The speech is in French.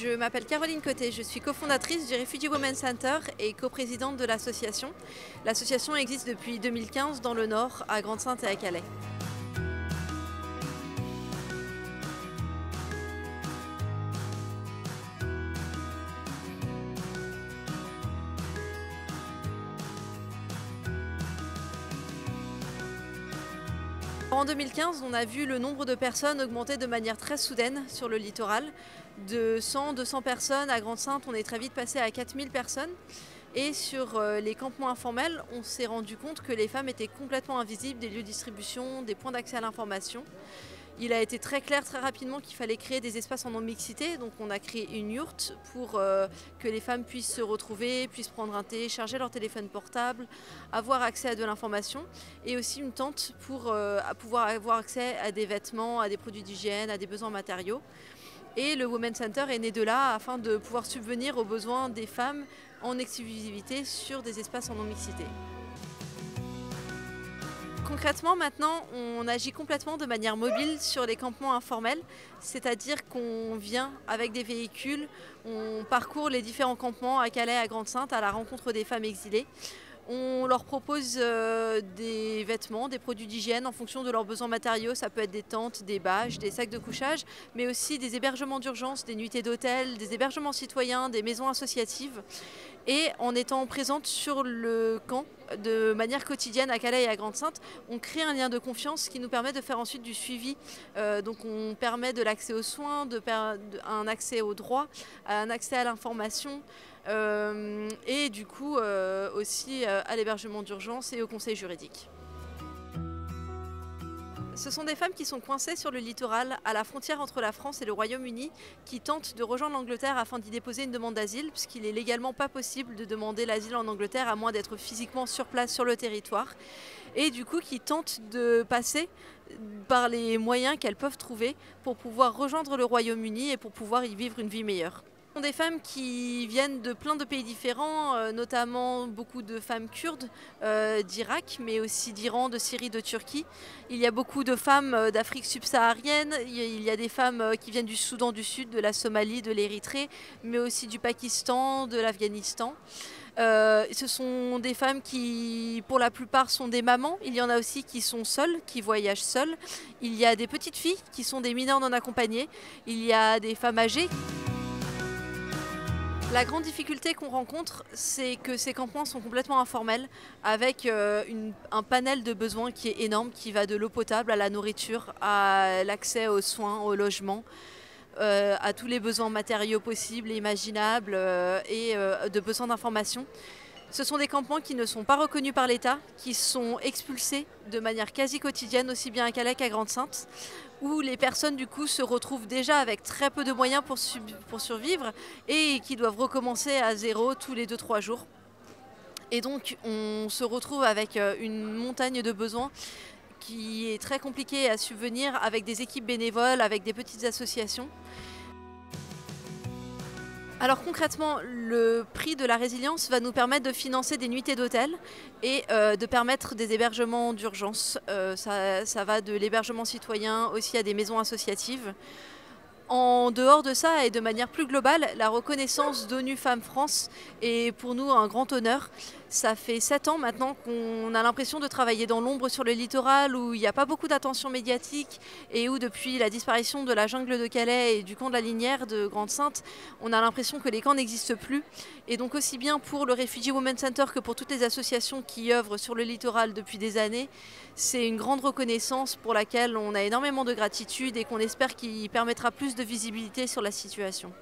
Je m'appelle Caroline Côté, je suis cofondatrice du Refugee Women's Center et coprésidente de l'association. L'association existe depuis 2015 dans le Nord, à Grande-Synthe et à Calais. En 2015, on a vu le nombre de personnes augmenter de manière très soudaine sur le littoral. De 100-200 personnes à Grande-Synthe, on est très vite passé à 4000 personnes. Et sur les campements informels, on s'est rendu compte que les femmes étaient complètement invisibles des lieux de distribution, des points d'accès à l'information. Il a été très clair très rapidement qu'il fallait créer des espaces en non-mixité, donc on a créé une yourte pour que les femmes puissent se retrouver, puissent prendre un thé, charger leur téléphone portable, avoir accès à de l'information, et aussi une tente pour pouvoir avoir accès à des vêtements, à des produits d'hygiène, à des besoins matériaux. Et le Women's Center est né de là afin de pouvoir subvenir aux besoins des femmes en exclusivité sur des espaces en non-mixité. Concrètement, maintenant, on agit complètement de manière mobile sur les campements informels, c'est-à-dire qu'on vient avec des véhicules, on parcourt les différents campements à Calais, à Grande-Synthe, à la rencontre des femmes exilées. On leur propose des vêtements, des produits d'hygiène en fonction de leurs besoins matériaux. Ça peut être des tentes, des bâches, des sacs de couchage, mais aussi des hébergements d'urgence, des nuitées d'hôtel, des hébergements citoyens, des maisons associatives. Et en étant présente sur le camp de manière quotidienne à Calais et à Grande-Synthe, on crée un lien de confiance qui nous permet de faire ensuite du suivi. Donc on permet de l'accès aux soins, un accès aux droits, un accès à l'information et du coup aussi à l'hébergement d'urgence et au conseil juridique. Ce sont des femmes qui sont coincées sur le littoral, à la frontière entre la France et le Royaume-Uni, qui tentent de rejoindre l'Angleterre afin d'y déposer une demande d'asile, puisqu'il est légalement pas possible de demander l'asile en Angleterre à moins d'être physiquement sur place sur le territoire, et du coup qui tentent de passer par les moyens qu'elles peuvent trouver pour pouvoir rejoindre le Royaume-Uni et pour pouvoir y vivre une vie meilleure. Ce sont des femmes qui viennent de plein de pays différents, notamment beaucoup de femmes kurdes d'Irak, mais aussi d'Iran, de Syrie, de Turquie. Il y a beaucoup de femmes d'Afrique subsaharienne, il y a des femmes qui viennent du Soudan du Sud, de la Somalie, de l'Érythrée, mais aussi du Pakistan, de l'Afghanistan. Ce sont des femmes qui, pour la plupart, sont des mamans. Il y en a aussi qui sont seules, qui voyagent seules. Il y a des petites filles qui sont des mineurs non accompagnés. Il y a des femmes âgées. La grande difficulté qu'on rencontre, c'est que ces campements sont complètement informels, avec un panel de besoins qui est énorme, qui va de l'eau potable à la nourriture, à l'accès aux soins, au logement, à tous les besoins matériaux possibles et imaginables et de besoins d'information. Ce sont des campements qui ne sont pas reconnus par l'État, qui sont expulsés de manière quasi quotidienne, aussi bien à Calais qu'à Grande-Synthe, où les personnes du coup se retrouvent déjà avec très peu de moyens pour survivre et qui doivent recommencer à zéro tous les 2-3 jours. Et donc on se retrouve avec une montagne de besoins qui est très compliquée à subvenir, avec des équipes bénévoles, avec des petites associations. Alors concrètement, le prix de la résilience va nous permettre de financer des nuitées d'hôtel et de permettre des hébergements d'urgence. Ça va de l'hébergement citoyen aussi à des maisons associatives. En dehors de ça et de manière plus globale, la reconnaissance d'ONU Femmes France est pour nous un grand honneur. Ça fait 7 ans maintenant qu'on a l'impression de travailler dans l'ombre sur le littoral, où il n'y a pas beaucoup d'attention médiatique et où depuis la disparition de la jungle de Calais et du camp de la Linière de Grande-Synthe, on a l'impression que les camps n'existent plus. Et donc aussi bien pour le Refugee Women's Center que pour toutes les associations qui œuvrent sur le littoral depuis des années, c'est une grande reconnaissance pour laquelle on a énormément de gratitude et qu'on espère qu'il permettra plus de visibilité sur la situation.